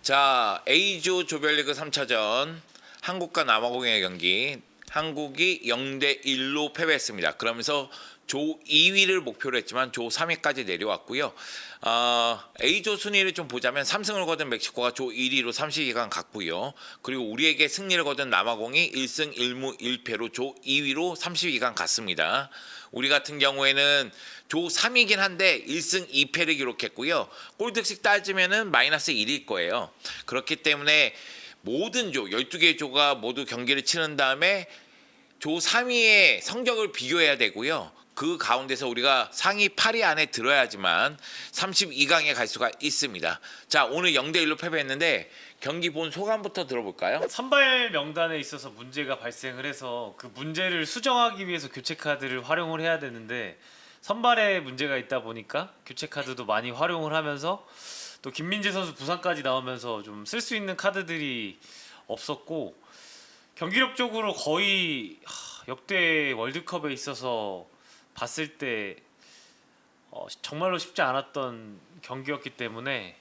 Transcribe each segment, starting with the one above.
자, A조 조별리그 3차전 한국과 남아공의 경기. 한국이 0대1로 패배했습니다. 그러면서 조 2위를 목표로 했지만 조 3위까지 내려왔고요. A조 순위를 좀 보자면 3승을 거둔 멕시코가 조 1위로 32강 갔고요. 그리고 우리에게 승리를 거둔 남아공이 1승 1무 1패로 조 2위로 32강 갔습니다. 우리 같은 경우에는 조 3위긴 한데 1승 2패를 기록했고요. 골득식 따지면은 마이너스 1일 거예요. 그렇기 때문에 모든 조, 12개 조가 모두 경기를 치른 다음에 조 3위의 성적을 비교해야 되고요. 그 가운데서 우리가 상위 8위 안에 들어야지만 32강에 갈 수가 있습니다. 자, 오늘 0대1로 패배했는데 경기 본 소감부터 들어볼까요? 선발 명단에 있어서 문제가 발생을 해서 그 문제를 수정하기 위해서 교체 카드를 활용을 해야 되는데 선발에 문제가 있다 보니까 교체 카드도 많이 활용을 하면서 또 김민재 선수 부상까지 나오면서 좀 쓸 수 있는 카드들이 없었고 경기력적으로 거의 역대 월드컵에 있어서 봤을 때 정말로 쉽지 않았던 경기였기 때문에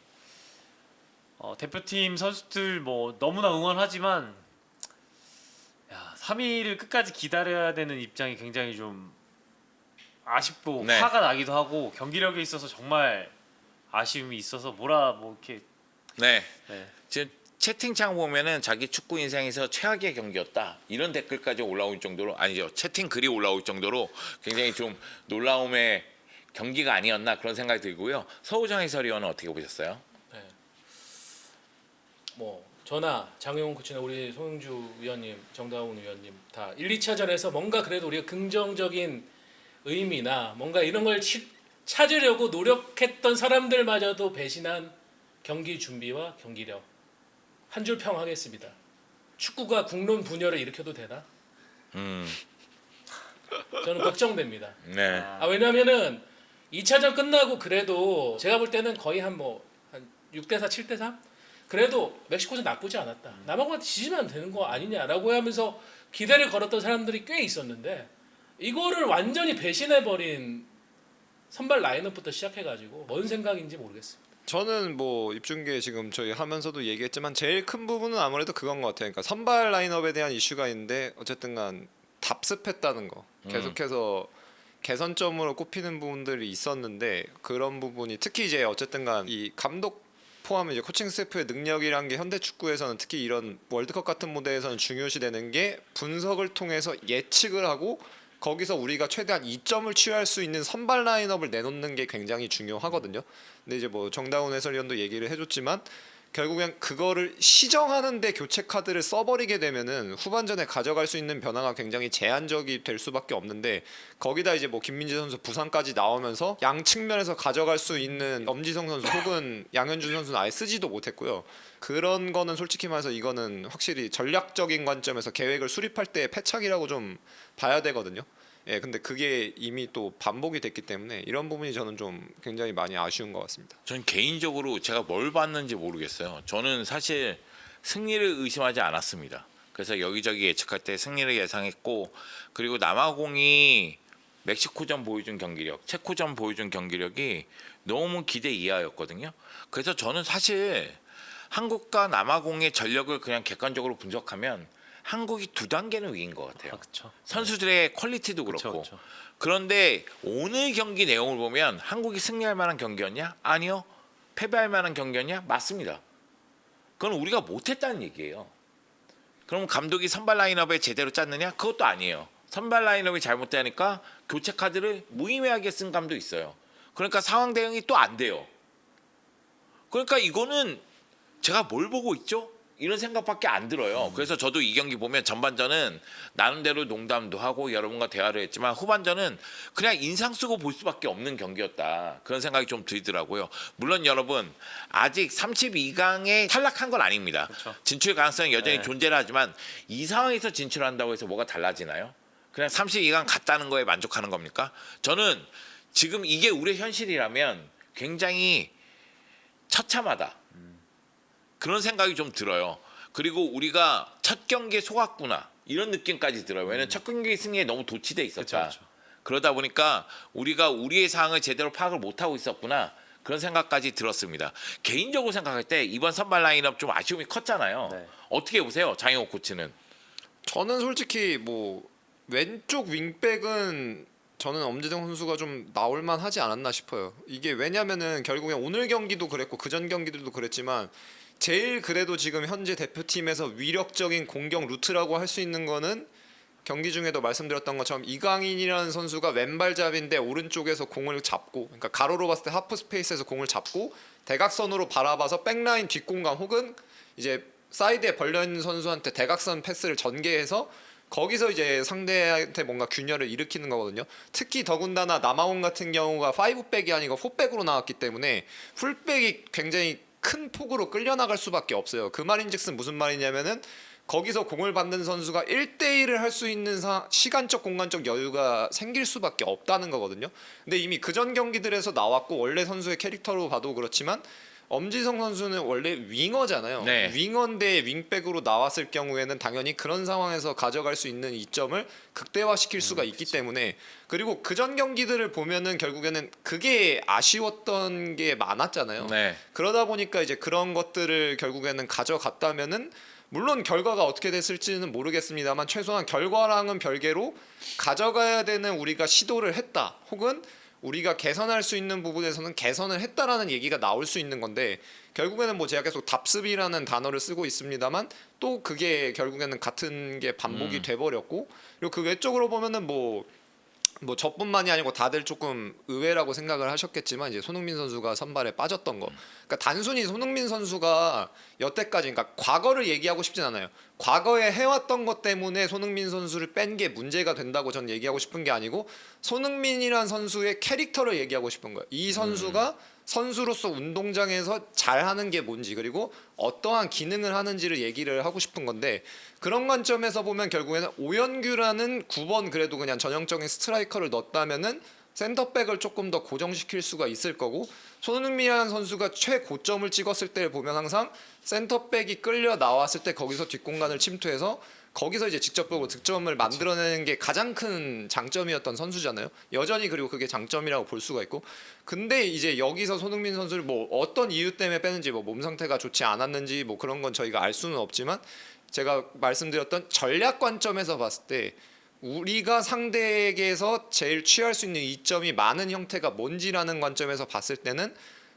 대표팀 선수들 뭐 너무나 응원하지만 3위를 끝까지 기다려야 되는 입장이 굉장히 좀 아쉽고 네. 화가 나기도 하고 경기력에 있어서 정말 아쉬움이 있어서 뭐 이렇게 네. 네. 지금 채팅창 보면은 자기 축구 인생에서 최악의 경기였다 이런 댓글까지 올라올 정도로, 아니죠, 채팅 글이 올라올 정도로 굉장히 좀 놀라움의 경기가 아니었나 그런 생각이 들고요. 서우정 해설위원은 어떻게 보셨어요? 네. 뭐 저나 장용훈 코치나 우리 송영주 위원님, 정다운 위원님 다 1, 2차전에서 뭔가 그래도 우리가 긍정적인 의미나 뭔가 이런 걸 찾으려고 노력했던 사람들마저도 배신한 경기 준비와 경기력 한 줄 평하겠습니다. 축구가 국론 분열을 일으켜도 되나? 저는 걱정됩니다. 네. 왜냐면은 2차전 끝나고 그래도 제가 볼 때는 거의 한 6대4, 7대3? 그래도 멕시코는 나쁘지 않았다. 남아공한테 지지면 되는 거 아니냐라고 하면서 기대를 걸었던 사람들이 꽤 있었는데 이거를 완전히 배신해버린 선발 라인업부터 시작해가지고 뭔 생각인지 모르겠습니다. 저는 뭐 입중계 지금 저희 하면서도 얘기했지만 제일 큰 부분은 아무래도 그건 것 같아요. 그러니까 선발 라인업에 대한 이슈가 있는데 어쨌든간 답습했다는 거, 계속해서 개선점으로 꼽히는 부분들이 있었는데 그런 부분이 특히 이제 어쨌든간 이 감독 포함 이제 코칭 스태프의 능력이란 게 현대 축구에서는 특히 이런 월드컵 같은 무대에서는 중요시되는 게 분석을 통해서 예측을 하고 거기서 우리가 최대한 이점을 취할 수 있는 선발 라인업을 내놓는 게 굉장히 중요하거든요. 근데 이제 뭐 정다운 해설위원도 얘기를 해줬지만 결국엔 그거를 시정하는데 교체 카드를 써버리게 되면은 후반전에 가져갈 수 있는 변화가 굉장히 제한적이 될 수밖에 없는데 거기다 이제 뭐 김민재 선수 부상까지 나오면서 양 측면에서 가져갈 수 있는 엄지성 선수 혹은 양현준 선수는 아예 쓰지도 못했고요. 그런 거는 솔직히 말해서 이거는 확실히 전략적인 관점에서 계획을 수립할 때의 패착이라고 좀 봐야 되거든요. 예, 근데 그게 이미 또 반복이 됐기 때문에 이런 부분이 저는 좀 굉장히 많이 아쉬운 것 같습니다. 전 개인적으로 제가 뭘 봤는지 모르겠어요. 저는 사실 승리를 의심하지 않았습니다. 그래서 여기저기 예측할 때 승리를 예상했고, 그리고 남아공이 멕시코전 보여준 경기력, 체코전 보여준 경기력이 너무 기대 이하였거든요. 그래서 저는 사실 한국과 남아공의 전력을 그냥 객관적으로 분석하면 한국이 2단계는 위인 것 같아요. 그렇죠. 선수들의 퀄리티도 그렇고. 그쵸. 그런데 오늘 경기 내용을 보면 한국이 승리할 만한 경기였냐? 아니요. 패배할 만한 경기였냐? 맞습니다. 그건 우리가 못했다는 얘기예요. 그럼 감독이 선발 라인업에 제대로 짰느냐? 그것도 아니에요. 선발 라인업이 잘못되니까 교체 카드를 무의미하게 쓴 감도 있어요. 그러니까 상황 대응이 또 안 돼요. 그러니까 이거는 제가 뭘 보고 있죠? 이런 생각밖에 안 들어요. 그래서 저도 이 경기 보면 전반전은 나름대로 농담도 하고 여러분과 대화를 했지만 후반전은 그냥 인상 쓰고 볼 수밖에 없는 경기였다. 그런 생각이 좀 들더라고요. 물론 여러분 아직 32강에 탈락한 건 아닙니다. 그쵸. 진출 가능성이 여전히 네. 존재를 하지만 이 상황에서 진출한다고 해서 뭐가 달라지나요? 그냥 32강 갔다는 거에 만족하는 겁니까? 저는 지금 이게 우리의 현실이라면 굉장히 처참하다. 그런 생각이 좀 들어요. 그리고 우리가 첫 경기에 속았구나 이런 느낌까지 들어요. 왜냐면 첫 경기 승리에 너무 도취돼 있었다. 그쵸. 그러다 보니까 우리가 우리의 상황을 제대로 파악을 못하고 있었구나 그런 생각까지 들었습니다. 개인적으로 생각할 때 이번 선발 라인업 좀 아쉬움이 컸잖아요. 네. 어떻게 보세요, 장영욱 코치는? 저는 솔직히 뭐 왼쪽 윙백은 저는 엄지성 선수가 좀 나올만 하지 않았나 싶어요. 이게 왜냐면은 결국엔 오늘 경기도 그랬고 그전 경기들도 그랬지만 제일 그래도 지금 현재 대표팀에서 위력적인 공격 루트라고 할 수 있는 거는 경기 중에도 말씀드렸던 것처럼 이강인이라는 선수가 왼발잡인데 오른쪽에서 공을 잡고, 그러니까 가로로 봤을 때 하프 스페이스에서 공을 잡고 대각선으로 바라봐서 백라인 뒷공간 혹은 이제 사이드에 벌려있는 선수한테 대각선 패스를 전개해서 거기서 이제 상대한테 뭔가 균열을 일으키는 거거든요. 특히 더군다나 남아공 같은 경우가 5백이 아니고 4백으로 나왔기 때문에 풀백이 굉장히 큰 폭으로 끌려나갈 수밖에 없어요. 그 말인즉슨 무슨 말이냐면은 거기서 공을 받는 선수가 1대1을 할 수 있는 시간적 공간적 여유가 생길 수밖에 없다는 거거든요. 근데 이미 그전 경기들에서 나왔고 원래 선수의 캐릭터로 봐도 그렇지만 엄지성 선수는 원래 윙어잖아요. 네. 윙어인데 윙백으로 나왔을 경우에는 당연히 그런 상황에서 가져갈 수 있는 이점을 극대화시킬 수가 있기 때문에, 그리고 그전 경기들을 보면은 결국에는 그게 아쉬웠던 게 많았잖아요. 네. 그러다 보니까 이제 그런 것들을 결국에는 가져갔다면은 물론 결과가 어떻게 됐을지는 모르겠습니다만 최소한 결과랑은 별개로 가져가야 되는 우리가 시도를 했다, 혹은 우리가 개선할 수 있는 부분에서는 개선을 했다라는 얘기가 나올 수 있는 건데, 결국에는 뭐 제가 계속 답습이라는 단어를 쓰고 있습니다만 또 그게 결국에는 같은 게 반복이 돼버렸고, 그리고 그 외적으로 보면은 뭐 저뿐만이 아니고 다들 조금 의외라고 생각을 하셨겠지만 이제 손흥민 선수가 선발에 빠졌던 거. 그러니까 단순히 손흥민 선수가 여태까지, 그러니까 과거를 얘기하고 싶진 않아요. 과거에 해왔던 것 때문에 손흥민 선수를 뺀 게 문제가 된다고 전 얘기하고 싶은 게 아니고 손흥민이란 선수의 캐릭터를 얘기하고 싶은 거예요. 이 선수가 선수로서 운동장에서 잘하는 게 뭔지, 그리고 어떠한 기능을 하는지를 얘기를 하고 싶은 건데, 그런 관점에서 보면 결국에는 오연규라는 9번 그래도 그냥 전형적인 스트라이커를 넣었다면은 센터백을 조금 더 고정시킬 수가 있을 거고, 손흥민이라는 선수가 최고점을 찍었을 때를 보면 항상 센터백이 끌려 나왔을 때 거기서 뒷공간을 침투해서 거기서 이제 직접적으로 득점을 만들어내는 게 가장 큰 장점이었던 선수잖아요. 여전히 그리고 그게 장점이라고 볼 수가 있고, 근데 이제 여기서 손흥민 선수를 뭐 어떤 이유 때문에 빼는지, 뭐 몸 상태가 좋지 않았는지 뭐 그런 건 저희가 알 수는 없지만, 제가 말씀드렸던 전략 관점에서 봤을 때 우리가 상대에게서 제일 취할 수 있는 이점이 많은 형태가 뭔지라는 관점에서 봤을 때는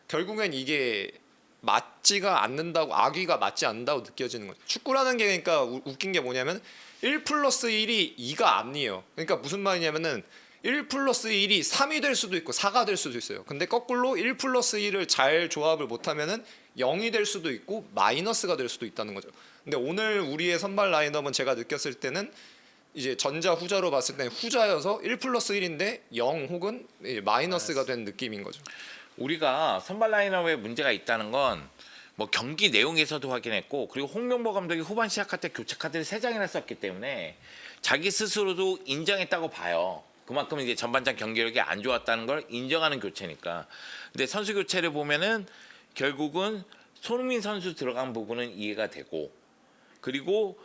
결국엔 이게 맞지가 않는다고, 악의가 맞지 않는다고 느껴지는 거죠. 축구라는 게 그러니까 웃긴 게 뭐냐면 1+1이 2가 아니에요. 그러니까 무슨 말이냐면은 1+1이 3이 될 수도 있고 4가 될 수도 있어요. 근데 거꾸로 1+1을 잘 조합을 못하면은 0이 될 수도 있고 마이너스가 될 수도 있다는 거죠. 근데 오늘 우리의 선발 라인업은 제가 느꼈을 때는 이제 전자 후자로 봤을 때는 후자여서 1+1인데 0 혹은 마이너스가 된 느낌인 거죠. 우리가 선발 라인업에 문제가 있다는 건 뭐 경기 내용에서도 확인했고, 그리고 홍명보 감독이 후반 시작할 때 교체 카드를 3장이나 썼기 때문에 자기 스스로도 인정했다고 봐요. 그만큼 이제 전반전 경기력이 안 좋았다는 걸 인정하는 교체니까. 근데 선수 교체를 보면은 결국은 손흥민 선수 들어간 부분은 이해가 되고, 그리고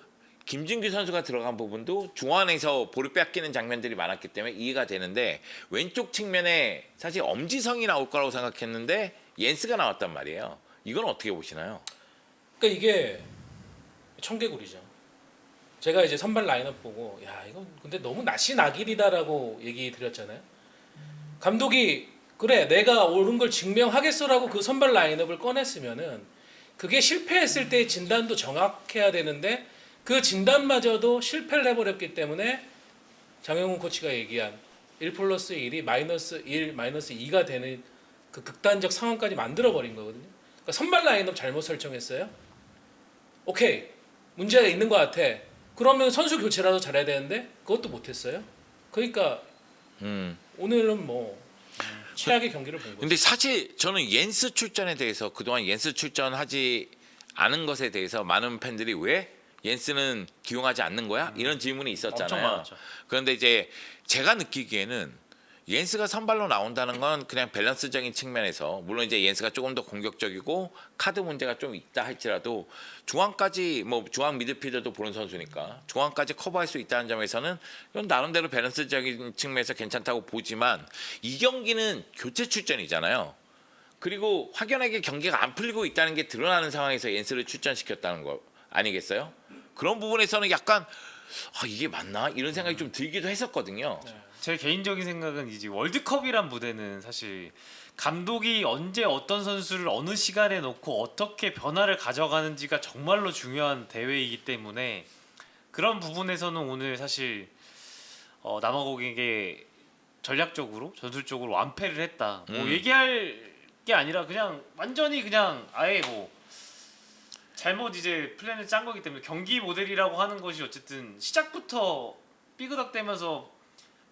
김진규 선수가 들어간 부분도 중앙에서 볼을 뺏기는 장면들이 많았기 때문에 이해가 되는데, 왼쪽 측면에 사실 엄지성이 나올 거라고 생각했는데 옌스가 나왔단 말이에요. 이건 어떻게 보시나요? 그러니까 이게 청개구리죠. 제가 이제 선발 라인업 보고 야 이거 근데 너무 낯이 낙일이다라고 얘기 드렸잖아요. 감독이 그래 내가 옳은 걸 증명하겠어라고 그 선발 라인업을 꺼냈으면은 그게 실패했을 때 진단도 정확해야 되는데 그 진단마저도 실패를 해버렸기 때문에 장영훈 코치가 얘기한 1+1이 -1, -2가 되는 그 극단적 상황까지 만들어버린 거거든요. 그러니까 선발 라인업 잘못 설정했어요. 오케이 문제가 있는 것 같아. 그러면 선수 교체라도 잘해야 되는데 그것도 못했어요. 그러니까 오늘은 뭐 최악의 경기를 본 거죠. 근데 사실 저는 옌스 출전에 대해서, 그동안 옌스 출전하지 않은 것에 대해서 많은 팬들이 왜 옌스는 기용하지 않는 거야? 이런 질문이 있었잖아요. 엄청 많았죠. 그런데 이제 제가 느끼기에는 옌스가 선발로 나온다는 건 그냥 밸런스적인 측면에서, 물론 이제 옌스가 조금 더 공격적이고 카드 문제가 좀 있다 할지라도 중앙까지, 뭐 중앙 미드필더도 보는 선수니까 중앙까지 커버할 수 있다는 점에서는 이건 나름대로 밸런스적인 측면에서 괜찮다고 보지만, 이 경기는 교체 출전이잖아요. 그리고 확연하게 경기가 안 풀리고 있다는 게 드러나는 상황에서 옌스를 출전시켰다는 거 아니겠어요? 그런 부분에서는 약간 이게 맞나 이런 생각이 좀 들기도 했었거든요. 제 개인적인 생각은 이제 월드컵이란 무대는 사실 감독이 언제 어떤 선수를 어느 시간에 놓고 어떻게 변화를 가져가는지가 정말로 중요한 대회이기 때문에 그런 부분에서는 오늘 사실 남아공에게 전략적으로 전술적으로 완패를 했다. 뭐 얘기할 게 아니라 그냥 완전히 그냥 아예 뭐 잘못 이제 플랜을 짠 거기 때문에 경기 모델이라고 하는 것이 어쨌든 시작부터 삐그덕대면서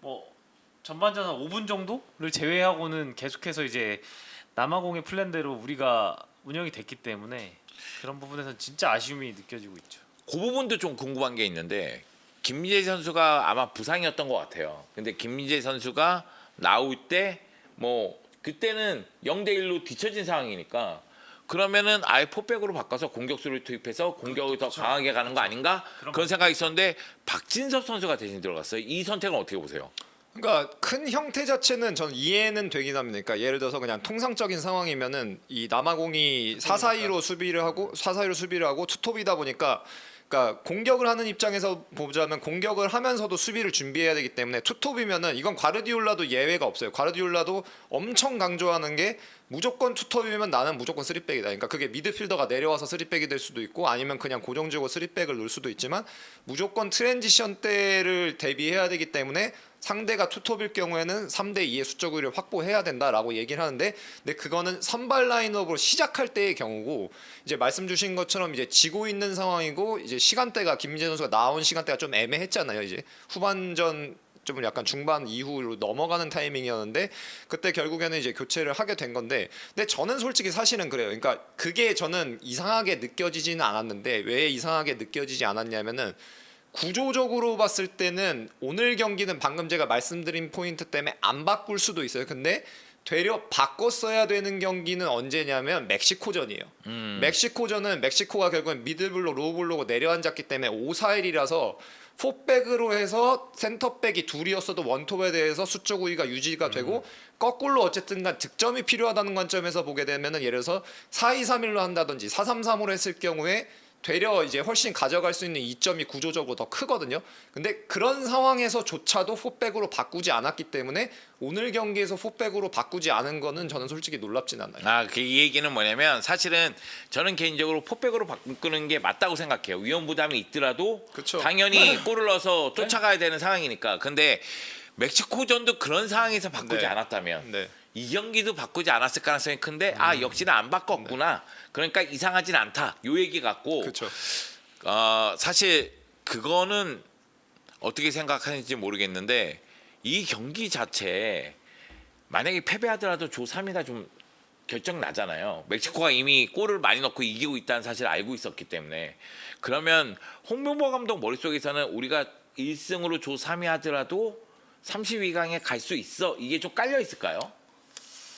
뭐 전반전 한 5분 정도를 제외하고는 계속해서 이제 남아공의 플랜대로 우리가 운영이 됐기 때문에 그런 부분에서는 진짜 아쉬움이 느껴지고 있죠. 그 부분도 좀 궁금한 게 있는데 김민재 선수가 아마 부상이었던 것 같아요. 근데 김민재 선수가 나올 때 뭐 그때는 0대1로 뒤처진 상황이니까 그러면은 아예 포백으로 바꿔서 공격수를 투입해서 공격을 더 강하게 가는 거 아닌가? 그런 생각이 있었는데 박진섭 선수가 대신 들어갔어요. 이 선택은 어떻게 보세요? 그러니까 큰 형태 자체는 전 이해는 되긴 합니다. 그러니까 예를 들어서 그냥 통상적인 상황이면은 이 남아공이 4-4-2로 수비를 하고 4-4-2로 수비를 하고 투톱이다 보니까 그러니까 공격을 하는 입장에서 보자면 공격을 하면서도 수비를 준비해야 되기 때문에 투톱이면은 이건 과르디올라도 예외가 없어요. 과르디올라도 엄청 강조하는 게 무조건 투톱이면 나는 무조건 쓰리백이다. 그러니까 그게 미드필더가 내려와서 쓰리백이 될 수도 있고 아니면 그냥 고정적으로 쓰리백을 놓을 수도 있지만 무조건 트랜지션 때를 대비해야 되기 때문에 상대가 투톱일 경우에는 3대2의 수적 우위를 확보해야 된다라고 얘기를 하는데 근데 그거는 선발 라인업으로 시작할 때의 경우고 이제 말씀 주신 것처럼 이제 지고 있는 상황이고 이제 시간대가 김민재 선수가 나온 시간대가 좀 애매했잖아요. 이제 후반전 좀 약간 중반 이후로 넘어가는 타이밍이었는데 그때 결국에는 이제 교체를 하게 된 건데 근데 저는 솔직히 사실은 그래요. 그러니까 그게 저는 이상하게 느껴지지는 않았는데 왜 이상하게 느껴지지 않았냐면은 구조적으로 봤을 때는 오늘 경기는 방금 제가 말씀드린 포인트 때문에 안 바꿀 수도 있어요. 근데 되려 바꿨어야 되는 경기는 언제냐면 멕시코전이에요. 멕시코전은 멕시코가 결국엔 미들블록 로우블록으로 내려앉았기 때문에 5-4-1이라서 포백으로 해서 센터백이 둘이었어도 원톱에 대해서 수적 우위가 유지가 되고 거꾸로 어쨌든 간 득점이 필요하다는 관점에서 보게 되면은 예를 들어서 4-2-3-1로 한다든지 4-3-3으로 했을 경우에 되려 이제 훨씬 가져갈 수 있는 이점이 구조적으로 더 크거든요. 근데 그런 상황에서조차도 포백으로 바꾸지 않았기 때문에 오늘 경기에서 포백으로 바꾸지 않은 거는 저는 솔직히 놀랍진 않아요. 이 얘기는 뭐냐면 사실은 저는 개인적으로 포백으로 바꾸는 게 맞다고 생각해요. 위험 부담이 있더라도 그쵸. 당연히 골을 넣어서 쫓아가야 되는 상황이니까. 근데 멕시코전도 그런 상황에서 바꾸지 네. 않았다면 네. 이 경기도 바꾸지 않았을 가능성이 큰데 역시나 안 바꿨구나. 그러니까 이상하진 않다. 요 얘기 같고 그렇죠. 사실 그거는 어떻게 생각하는지 모르겠는데 이 경기 자체 만약에 패배하더라도 조 3위가 좀 결정 나잖아요. 멕시코가 이미 골을 많이 넣고 이기고 있다는 사실을 알고 있었기 때문에 그러면 홍명보 감독 머릿속에서는 우리가 1승으로 조 3위 하더라도 32강에 갈 수 있어. 이게 좀 깔려 있을까요?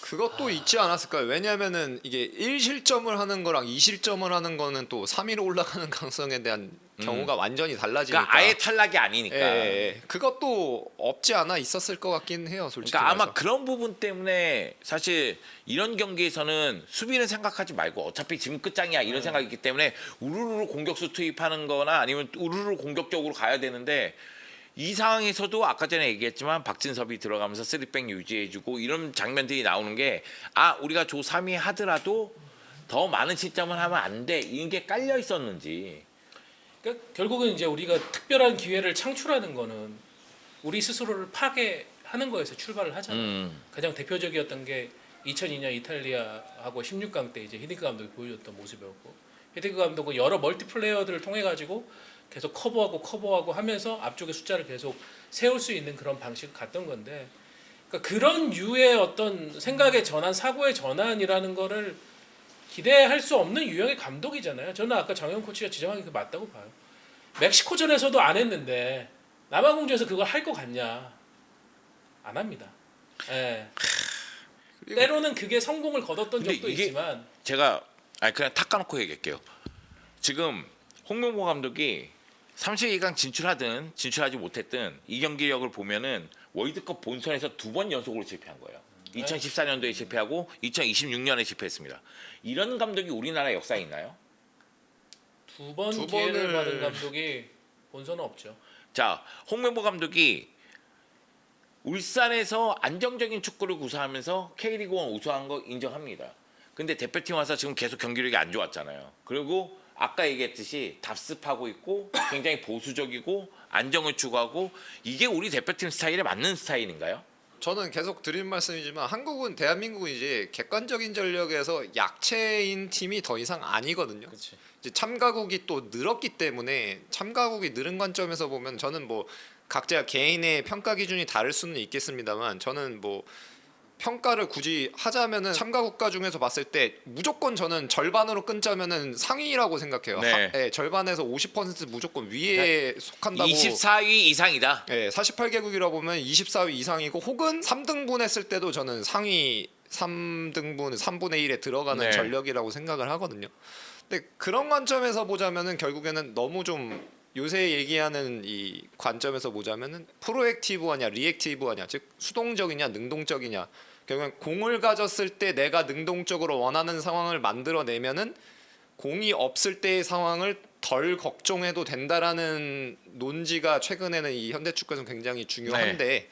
그것도 있지 않았을까요? 왜냐하면은 이게 1실점을 하는 거랑 2실점을 하는 거는 또 3위로 올라가는 가능성에 대한 경우가 완전히 달라지니까. 그러니까 아예 탈락이 아니니까. 예. 그것도 없지 않아 있었을 것 같긴 해요, 솔직히. 그러니까 아마 말해서. 그런 부분 때문에 사실 이런 경기에서는 수비는 생각하지 말고 어차피 지금 끝장이야 이런 생각이 있기 때문에 우르르 공격수 투입하는 거나 아니면 우르르 공격적으로 가야 되는데 이 상황에서도 아까 전에 얘기했지만 박진섭이 들어가면서 쓰리백 유지해주고 이런 장면들이 나오는 게 우리가 조 3위 하더라도 더 많은 실점을 하면 안 돼. 이런 게 깔려 있었는지. 그러니까 결국은 이제 우리가 특별한 기회를 창출하는 거는 우리 스스로를 파괴하는 거에서 출발을 하잖아요. 가장 대표적이었던 게 2002년 이탈리아하고 16강 때 이제 히딩크 감독이 보여줬던 모습이었고 히딩크 감독은 여러 멀티플레이어들을 통해 가지고 계속 커버하고 하면서 앞쪽에 숫자를 계속 세울 수 있는 그런 방식을 갔던 건데 그러니까 그런 류의 어떤 생각의 전환, 사고의 전환이라는 거를 기대할 수 없는 유형의 감독이잖아요. 저는 아까 장영 코치가 지적한 게 맞다고 봐요. 멕시코전에서도 안 했는데 남아공전에서 그걸 할 것 같냐? 안 합니다. 예. 때로는 그게 성공을 거뒀던 근데 적도 이게 있지만 제가 그냥 탁 까놓고 얘기할게요. 지금 홍명보 감독이 32강 진출하든 진출하지 못했든 이 경기력을 보면은 월드컵 본선에서 2번 연속으로 실패한 거예요. 2014년도에 실패하고 2026년에 실패했습니다. 이런 감독이 우리나라 역사에 있나요? 두 번 두 기회를 번을- 받은 감독이 본선은 없죠. 자, 홍명보 감독이 울산에서 안정적인 축구를 구사하면서 K리그1 우승한 거 인정합니다. 근데 대표팀 와서 지금 계속 경기력이 안 좋았잖아요. 그리고 아까 얘기했듯이 답습하고 있고 굉장히 보수적이고 안정을 추구하고 이게 우리 대표팀 스타일에 맞는 스타일인가요? 저는 계속 드린 말씀이지만 한국은 대한민국은 이제 객관적인 전력에서 약체인 팀이 더 이상 아니거든요. 그렇지. 이제 참가국이 또 늘었기 때문에 참가국이 늘은 관점에서 보면 저는 뭐 각자 개인의 평가 기준이 다를 수는 있겠습니다만 저는 뭐 평가를 굳이 하자면은 참가 국가 중에서 봤을 때 무조건 저는 절반으로 끊자면은 상위라고 생각해요. 네. 절반에서 50% 무조건 위에 속한다고. 24위 이상이다. 네, 48개국이라 보면 24위 이상이고 혹은 3등분 했을 때도 저는 상위 3등분 3분의 1에 들어가는 네. 전력이라고 생각을 하거든요. 근데 그런 관점에서 보자면은 결국에는 너무 좀 요새 얘기하는 이 관점에서 보자면은 프로액티브하냐 리액티브하냐 즉 수동적이냐 능동적이냐 결국엔 공을 가졌을 때 내가 능동적으로 원하는 상황을 만들어내면은 공이 없을 때의 상황을 덜 걱정해도 된다라는 논지가 최근에는 이 현대 축구에서 굉장히 중요한데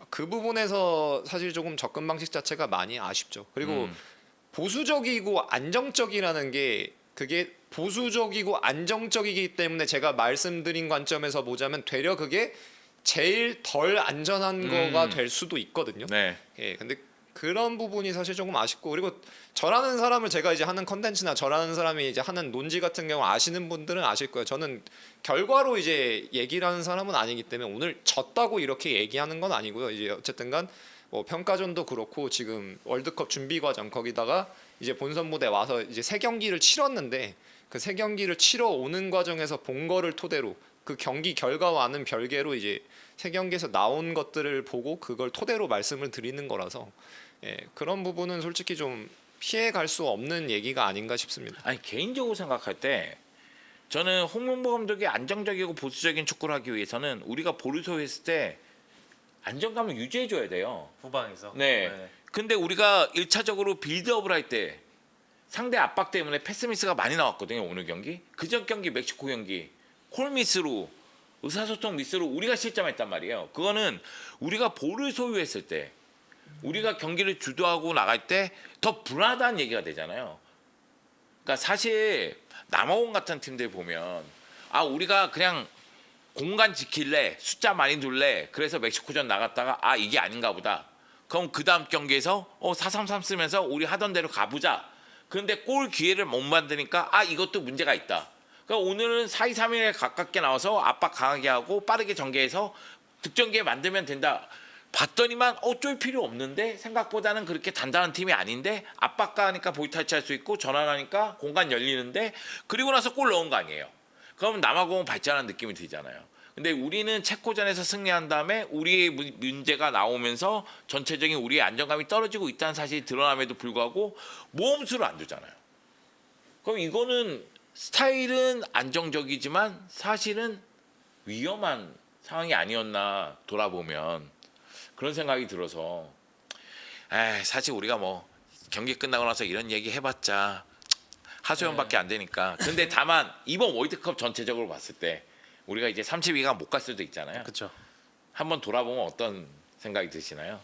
그 부분에서 사실 조금 접근 방식 자체가 많이 아쉽죠. 그리고 보수적이고 안정적이라는 게 그게 보수적이고 안정적이기 때문에 제가 말씀드린 관점에서 보자면 되려 그게 제일 덜 안전한 거가 될 수도 있거든요. 네. 예, 근데 그런 부분이 사실 조금 아쉽고 그리고 저라는 사람을 제가 이제 하는 컨텐츠나 저라는 사람이 이제 하는 논지 같은 경우 아시는 분들은 아실 거예요. 저는 결과로 이제 얘기를 하는 사람은 아니기 때문에 오늘 졌다고 이렇게 얘기하는 건 아니고요. 이제 어쨌든간 뭐 평가전도 그렇고 지금 월드컵 준비 과정 거기다가 이제 본선 무대 와서 이제 세 경기를 치렀는데 그 세 경기를 치러 오는 과정에서 본 거를 토대로 그 경기 결과와는 별개로 이제 세 경기에서 나온 것들을 보고 그걸 토대로 말씀을 드리는 거라서 예, 그런 부분은 솔직히 좀 피해 갈 수 없는 얘기가 아닌가 싶습니다. 아니 개인적으로 생각할 때 저는 홍명보 감독이 안정적이고 보수적인 축구를 하기 위해서는 우리가 보르소 했을 때 안정감을 유지해 줘야 돼요. 후방에서. 네. 근데 우리가 1차적으로 빌드업을 할 때 상대 압박 때문에 패스 미스가 많이 나왔거든요. 오늘 경기. 그전 경기 멕시코 경기 콜 미스로 의사소통 미스로 우리가 실점했단 말이에요. 그거는 우리가 볼을 소유했을 때 우리가 경기를 주도하고 나갈 때 더 불안하다는 얘기가 되잖아요. 그러니까 사실 남아공 같은 팀들 보면 우리가 그냥 공간 지킬래 숫자 많이 둘래 그래서 멕시코전 나갔다가 이게 아닌가 보다. 그럼 그 다음 경기에서 4-3-3 쓰면서 우리 하던 대로 가보자. 그런데 골 기회를 못 만드니까 이것도 문제가 있다. 그러니까 오늘은 4-2-3-1에 가깝게 나와서 압박 강하게 하고 빠르게 전개해서 득점 기회 만들면 된다. 봤더니만 쫄 필요 없는데 생각보다는 그렇게 단단한 팀이 아닌데 압박 가하니까 보이 탈취할 수 있고 전환하니까 공간 열리는데 그리고 나서 골 넣은 거 아니에요. 그러면 남아공은 발전한 느낌이 들잖아요. 근데 우리는 체코전에서 승리한 다음에 우리의 문제가 나오면서 전체적인 우리의 안정감이 떨어지고 있다는 사실이 드러남에도 불구하고 모험수를 안 두잖아요. 그럼 이거는 스타일은 안정적이지만 사실은 위험한 상황이 아니었나 돌아보면 그런 생각이 들어서 사실 우리가 뭐 경기 끝나고 나서 이런 얘기 해봤자 하소연밖에 안 되니까. 근데 다만 이번 월드컵 전체적으로 봤을 때 우리가 이제 32강 못 갈 수도 있잖아요. 그렇죠. 한번 돌아보면 어떤 생각이 드시나요?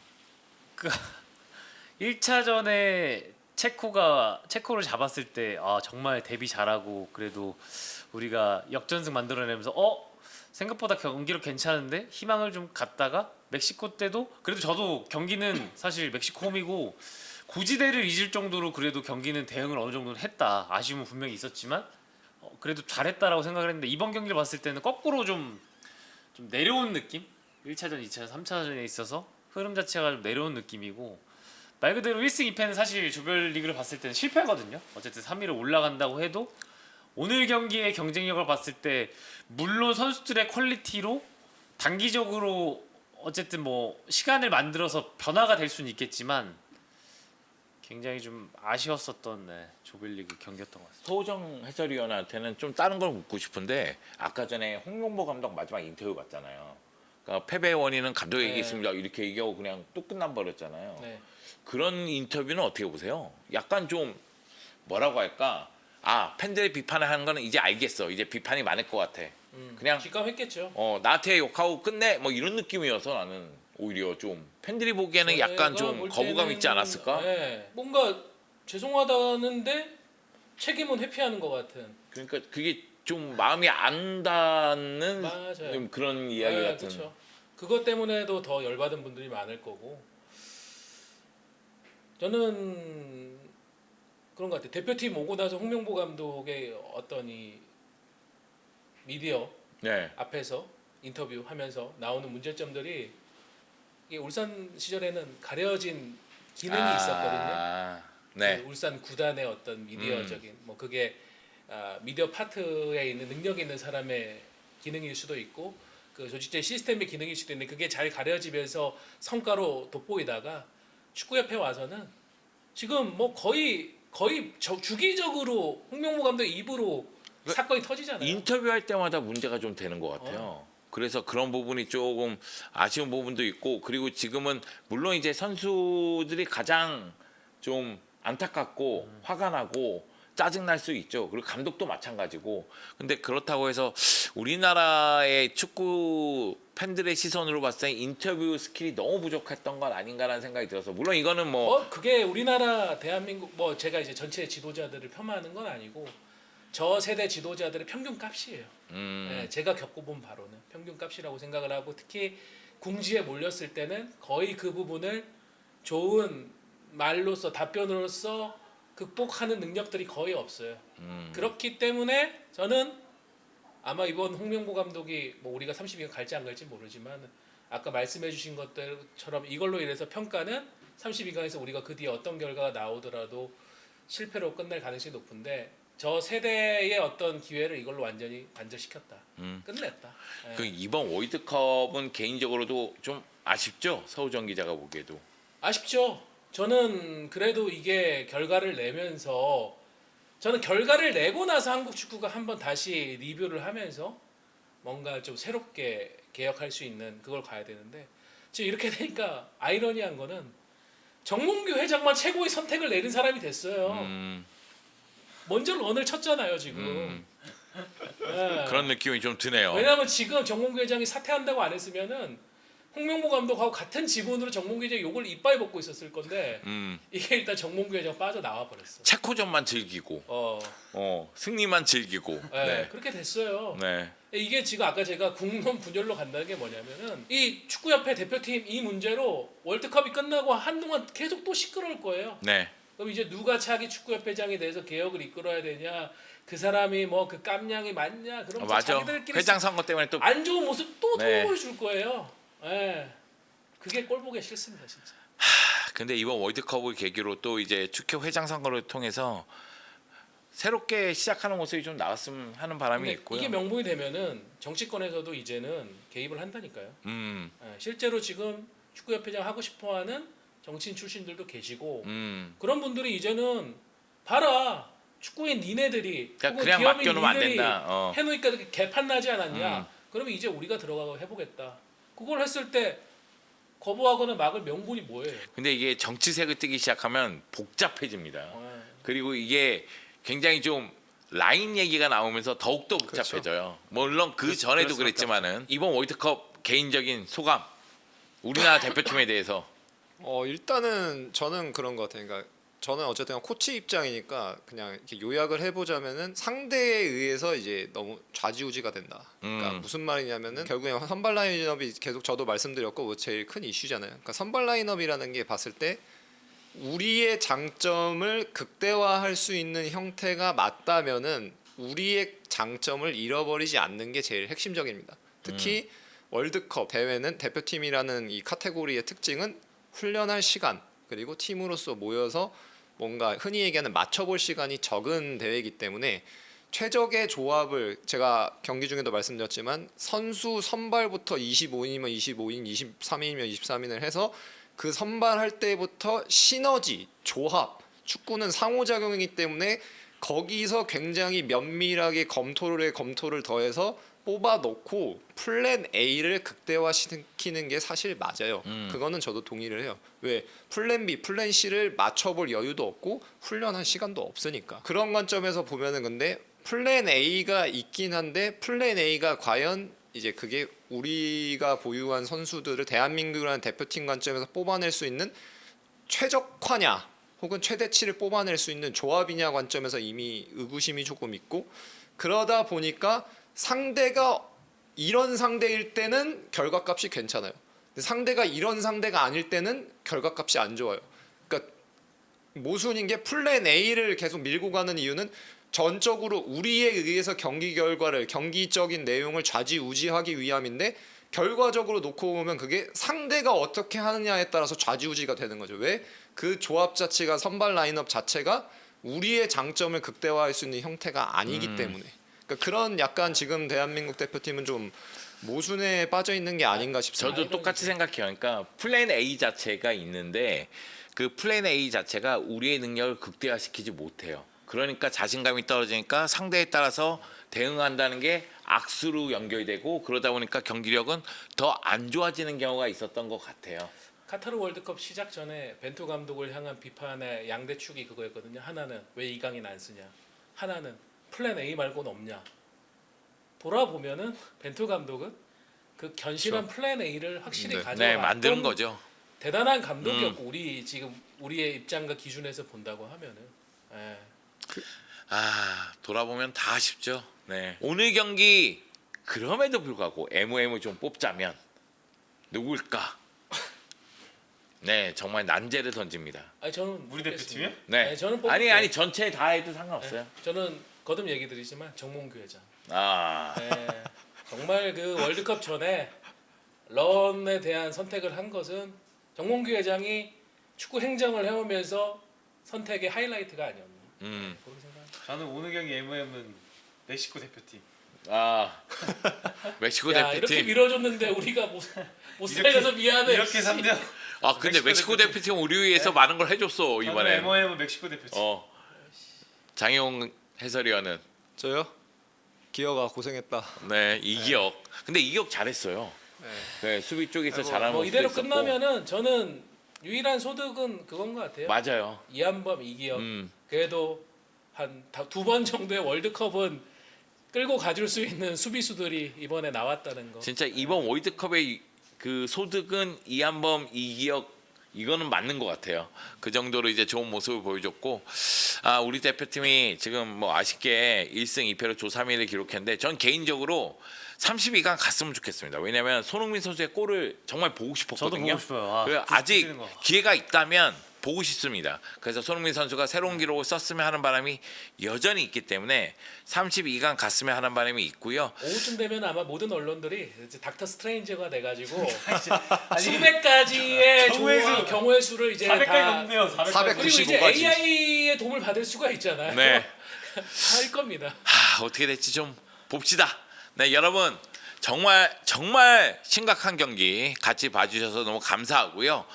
1차전에 체코를 잡았을 때 정말 데뷔 잘하고 그래도 우리가 역전승 만들어내면서 생각보다 경기력 괜찮은데 희망을 좀 갖다가 멕시코 때도 그래도 저도 경기는 사실 멕시코 홈이고 고지대를 잊을 정도로 그래도 경기는 대응을 어느 정도는 했다. 아쉬움은 분명히 있었지만 그래도 잘했다라고 생각을 했는데 이번 경기를 봤을 때는 거꾸로 좀 내려온 느낌? 1차전, 2차전, 3차전에 있어서 흐름 자체가 좀 내려온 느낌이고 말 그대로 1승 2패는 사실 조별리그를 봤을 때는 실패거든요. 어쨌든 3위로 올라간다고 해도 오늘 경기의 경쟁력을 봤을 때 물론 선수들의 퀄리티로 단기적으로 어쨌든 뭐 시간을 만들어서 변화가 될 수는 있겠지만 굉장히 좀 아쉬웠었던 조별리그 경기였던 것 같습니다. 소정 해설위원한테는 좀 다른 걸 묻고 싶은데 아까 전에 홍명보 감독 마지막 인터뷰 봤잖아요. 그러니까 패배의 원인은 감독에게 네. 있습니다. 이렇게 얘기하고 그냥 또 끝나버렸잖아요. 네. 그런 인터뷰는 어떻게 보세요? 약간 좀 뭐라고 할까? 아 팬들의 비판을 하는 거는 이제 알겠어. 이제 비판이 많을 것 같아. 그냥 직감했겠죠. 나한테 욕하고 끝내 뭐 이런 느낌이어서 나는 오히려 좀 팬들이 보기에는 약간 제가 좀 볼 거부감 때는, 있지 않았을까? 네. 뭔가 죄송하다는데 책임은 회피하는 것 같은. 그러니까 그게 좀 마음이 안 닿는 맞아요. 좀 그런 이야기 네, 같은. 그렇죠. 그것 때문에도 더 열받은 분들이 많을 거고. 저는 그런 것 같아요. 대표팀 오고 나서 홍명보 감독의 어떤 이 미디어 네. 앞에서 인터뷰하면서 나오는 문제점들이 이게 울산 시절에는 가려진 기능이 있었거든요. 네. 그 울산 구단의 어떤 미디어적인 뭐 그게 미디어 파트에 있는 능력 있는 사람의 기능일 수도 있고 그 조직적 시스템의 기능일 수도 있는데 그게 잘 가려지면서 성과로 돋보이다가 축구협회 와서는 지금 뭐 거의 주기적으로 홍명보 감독 입으로 그 사건이 터지잖아요. 인터뷰할 때마다 문제가 좀 되는 것 같아요. 그래서 그런 부분이 조금 아쉬운 부분도 있고 그리고 지금은 물론 이제 선수들이 가장 좀 안타깝고 화가 나고 짜증 날 수 있죠. 그리고 감독도 마찬가지고. 근데 그렇다고 해서 우리나라의 축구 팬들의 시선으로 봤을 때 인터뷰 스킬이 너무 부족했던 건 아닌가라는 생각이 들어서 물론 이거는 뭐 그게 우리나라 대한민국 뭐 제가 이제 전체 지도자들을 폄하하는 건 아니고 저 세대 지도자들의 평균 값이에요. 네, 제가 겪어본 바로는 평균 값이라고 생각을 하고 특히 궁지에 몰렸을 때는 거의 그 부분을 좋은 말로서 답변으로서 극복하는 능력들이 거의 없어요. 그렇기 때문에 저는 아마 이번 홍명보 감독이 뭐 우리가 32강 갈지 안 갈지 모르지만 아까 말씀해주신 것들처럼 이걸로 인해서 평가는 32강에서 우리가 그 뒤에 어떤 결과가 나오더라도 실패로 끝날 가능성이 높은데 저 세대의 어떤 기회를 이걸로 완전히 단절시켰다. 끝냈다. 예. 그 이번 월드컵은 개인적으로도 좀 아쉽죠. 서우정 기자가 보기에도. 아쉽죠. 저는 그래도 이게 결과를 내면서 저는 결과를 내고 나서 한국 축구가 한번 다시 리뷰를 하면서 뭔가 좀 새롭게 개혁할 수 있는 그걸 가야 되는데 지금 이렇게 되니까 아이러니한 거는 정몽규 회장만 최고의 선택을 내린 사람이 됐어요. 먼저 런을 쳤잖아요 지금. 예. 그런 느낌이 좀 드네요. 왜냐하면 지금 정몽규 회장이 사퇴한다고 안 했으면은 홍명보 감독하고 같은 지분으로 정몽규 회장이 욕을 이빨 벗고 있었을 건데 이게 일단 정몽규 회장 빠져 나와 버렸어. 체코전만 즐기고 승리만 즐기고 네, 네. 그렇게 됐어요. 네. 이게 지금 아까 제가 국론 분열로 간다는 게 뭐냐면은 이 축구협회 대표팀 이 문제로 월드컵이 끝나고 한동안 계속 또 시끄러울 거예요. 네. 그럼 이제 누가 차기 축구협회장에 대해서 개혁을 이끌어야 되냐, 그 사람이 뭐 그 깜냥이 맞냐, 그럼 맞아. 자기들끼리 회장 선거 때문에 또 안 좋은 모습 또 네. 보여줄 거예요. 예, 그게 꼴 보기 싫습니다 진짜. 근데 이번 월드컵을 계기로 또 이제 축협 회장 선거를 통해서 새롭게 시작하는 모습이 좀 나왔으면 하는 바람이 근데 있고요. 이게 명분이 되면은 정치권에서도 이제는 개입을 한다니까요. 예, 실제로 지금 축구협회장 하고 싶어하는 정치인 출신들도 계시고 그런 분들이 이제는 봐라 축구인 니네들이 그러니까 혹은 그냥 기업인 맡겨놓으면 안 니들이 된다. 해놓으니까 이렇게 개판 나지 않았냐. 그러면 이제 우리가 들어가서 해보겠다. 그걸 했을 때 거부하거나 막을 명분이 뭐예요? 근데 이게 정치색을 띠기 시작하면 복잡해집니다. 예. 그리고 이게 굉장히 좀 라인 얘기가 나오면서 더욱더 복잡해져요. 물론 그 전에도 그랬지만은 이번 월드컵 개인적인 소감 우리나라 대표팀에 대해서 일단은 저는 그런 것 같아요. 그러니까 저는 어쨌든 코치 입장이니까 그냥 이렇게 요약을 해보자면은 상대에 의해서 이제 너무 좌지우지가 된다. 그러니까 무슨 말이냐면은 결국에 선발 라인업이 계속 저도 말씀드렸고 제일 큰 이슈잖아요. 그러니까 선발 라인업이라는 게 봤을 때 우리의 장점을 극대화할 수 있는 형태가 맞다면은 우리의 장점을 잃어버리지 않는 게 제일 핵심적입니다. 특히 월드컵 대회는 대표팀이라는 이 카테고리의 특징은 훈련할 시간 그리고 팀으로서 모여서 뭔가 흔히 얘기하는 맞춰볼 시간이 적은 대회이기 때문에 최적의 조합을 제가 경기 중에도 말씀드렸지만 선수 선발부터 25인이면 25인, 23인이면 23인을 해서 그 선발할 때부터 시너지, 조합, 축구는 상호작용이기 때문에 거기서 굉장히 면밀하게 검토를 더해서 뽑아놓고 플랜 A를 극대화시키는 게 사실 맞아요. 그거는 저도 동의를 해요. 왜 플랜 B, 플랜 C를 맞춰볼 여유도 없고 훈련할 시간도 없으니까. 그런 관점에서 보면은 근데 플랜 A가 있긴 한데 플랜 A가 과연 이제 그게 우리가 보유한 선수들을 대한민국이라는 대표팀 관점에서 뽑아낼 수 있는 최적화냐 혹은 최대치를 뽑아낼 수 있는 조합이냐 관점에서 이미 의구심이 조금 있고, 그러다 보니까 상대가 이런 상대일 때는 결과값이 괜찮아요. 근데 상대가 이런 상대가 아닐 때는 결과값이 안 좋아요. 그러니까 모순인 게 플랜 A를 계속 밀고 가는 이유는 전적으로 우리에 의해서 경기 결과를 경기적인 내용을 좌지우지하기 위함인데, 결과적으로 놓고 보면 그게 상대가 어떻게 하느냐에 따라서 좌지우지가 되는 거죠. 왜? 그 조합 자체가 선발 라인업 자체가 우리의 장점을 극대화할 수 있는 형태가 아니기 때문에. 그러니까 그런 약간 지금 대한민국 대표팀은 좀 모순에 빠져 있는 게 아닌가 싶습니다. 저도 똑같이 생각해요. 그러니까 플랜 A 자체가 있는데 그 플랜 A 자체가 우리의 능력을 극대화시키지 못해요. 그러니까 자신감이 떨어지니까 상대에 따라서 대응한다는 게 악수로 연결이 되고, 그러다 보니까 경기력은 더 안 좋아지는 경우가 있었던 것 같아요. 카타르 월드컵 시작 전에 벤투 감독을 향한 비판의 양대 축이 그거였거든요. 하나는 왜 이강인 안 쓰냐, 하나는 플랜 A 말고는 없냐. 돌아보면은 벤투 감독은 그 견실한 플랜 A를 확실히 네. 가져왔던 네, 만드는 거죠. 대단한 감독이었고, 우리 지금 우리의 입장과 기준에서 본다고 하면은. 예. 아, 돌아보면 다 아쉽죠. 네. 오늘 경기 그럼에도 불구하고 MOM 좀 뽑자면 누굴까? 네, 정말 난제를 던집니다. 아니 저는 우리 대표팀이요? 네. 네, 저는 아니 뽑을게요. 아니 전체 다 해도 상관없어요. 저는 거듭 얘기 드리지만 정몽규 회장. 아, 네, 정말 그 월드컵 전에 런에 대한 선택을 한 것은 정몽규 회장이 축구 행정을 해오면서 선택의 하이라이트가 아니었나. 그렇게 생각합니다. 저는 오늘 경기 MOM은 멕시코 대표팀. 아, 멕시코 야, 이렇게 대표팀. 밀어줬는데 우리가 못 살려서 미안해. 이렇게 3대0. 아, 근데 멕시코 대표팀 우리 위해서 많은 걸 해줬어 이번에. MOM은 멕시코 대표팀. 장용 해설위원은 저요? 기어가 고생했다. 네 이기혁. 근데 이기혁 잘했어요. 네, 수비 쪽에서 잘하는 뭐 모습도 이대로 있었고. 끝나면은 저는 유일한 소득은 그건 것 같아요. 맞아요. 이한범, 이기혁. 음. 그래도 한 두 번 정도의 월드컵은 끌고 가줄 수 있는 수비수들이 이번에 나왔다는 거. 진짜 이번 월드컵의 그 소득은 이한범, 이기혁 이거는 맞는 것 같아요. 그 정도로 이제 좋은 모습을 보여줬고, 아 우리 대표팀이 지금 뭐 아쉽게 1승 2패로 조 3위를 기록했는데, 전 개인적으로 32강 갔으면 좋겠습니다. 왜냐하면 손흥민 선수의 골을 정말 보고 싶었거든요. 저도 보고 싶어요. 아, 그래서 90 아직 뛰는 거. 기회가 있다면 보고 싶습니다. 그래서 손흥민 선수가 새로운 기록을 썼으면 하는 바람이 여전히 있기 때문에 32강 갔으면 하는 바람이 있고요. 오후쯤 되면 아마 모든 언론들이 이제 닥터 스트레인저가 돼가지고 수백 가지의 경우의 수. 경우의 수를 이제 400까지 다 넘네요. 400. 그리고 이제 95 가지. AI의 도움을 받을 수가 있잖아요. 네. 할 겁니다. 어떻게 될지 좀 봅시다. 네, 여러분 정말 심각한 경기 같이 봐주셔서 너무 감사하고요.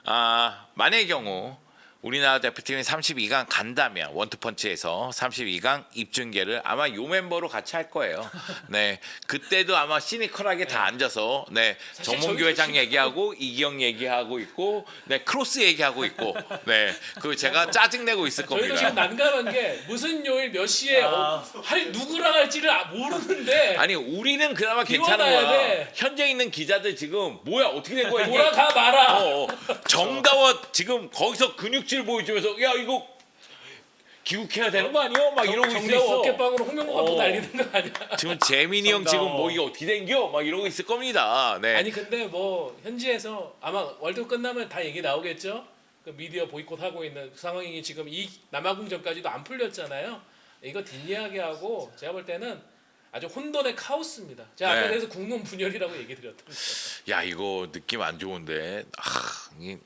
아, 만약의 경우 우리나라 대표팀이 32강 간다면 원투펀치에서 32강 입중계를 아마 요 멤버로 같이 할 거예요. 네, 그때도 아마 시니컬하게 다 앉아서 네 사실 정몽규 저희도 회장 얘기하고 이기영 얘기하고 있고 네 크로스 얘기하고 있고 네 그 제가 짜증 내고 있을 저희도 지금 겁니다. 난감한 게 무슨 요일 몇 시에 할 누구랑 할지를 모르는데 아니 우리는 그나마 괜찮은 비워놔야 거야. 돼. 현재 있는 기자들 지금 뭐야 어떻게 된 거야 이게? 돌아가 마라. 정다워 지금 거기서 근육질 보여주면서 야 이거 귀국해야 되는 거 아니야? 막 이러고 정다운 있어. 어깨빵으로 홍명보가 또 날리는 거 아니야? 지금 재민이 형 지금 뭐 이게 어떻게 된겨? 막 이러고 있을 겁니다. 네. 아니 근데 뭐 현지에서 아마 월드컵 끝나면 다 얘기 나오겠죠. 그 미디어 보이콧하고 있는 상황이 지금 이 남아공전까지도 안 풀렸잖아요. 이거 뒷이야기하고 제가 볼 때는 아주 혼돈의 카오스입니다. 제가 아까 네. 그래서 국론 분열이라고 얘기 드렸던 거예요. 야 이거 느낌 안 좋은데. 이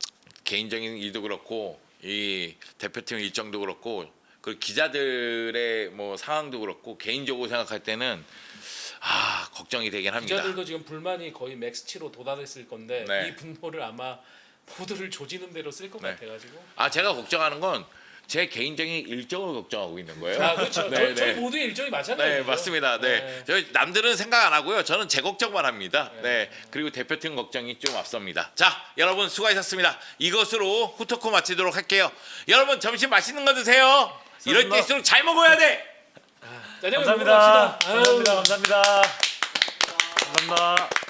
개인적인 일도 그렇고 이 대표팀 일정도 그렇고 그 기자들의 뭐 상황도 그렇고 개인적으로 생각할 때는 걱정이 되긴 합니다. 기자들도 지금 불만이 거의 맥스치로 도달했을 건데 네. 이 분노를 아마 모두를 조지는 대로 쓸 것 네. 같아가지고 제가 걱정하는 건 제 개인적인 일정을 걱정하고 있는 거예요. 아 그렇죠. 네, 저희 네. 모두의 일정이 맞잖아요. 네, 그죠? 맞습니다. 네. 네. 저희 남들은 생각 안 하고요. 저는 제 걱정만 합니다. 네. 그리고 대표팀 걱정이 좀 앞섭니다. 자, 여러분 수고하셨습니다. 이것으로 후토크 마치도록 할게요. 여러분 점심 맛있는 거 드세요. 이럴 때일수록 잘 먹어야 돼. 짜장면 먹으러 감사합니다. 갑시다. 아유. 감사합니다. 감사합니다. 감사합니다.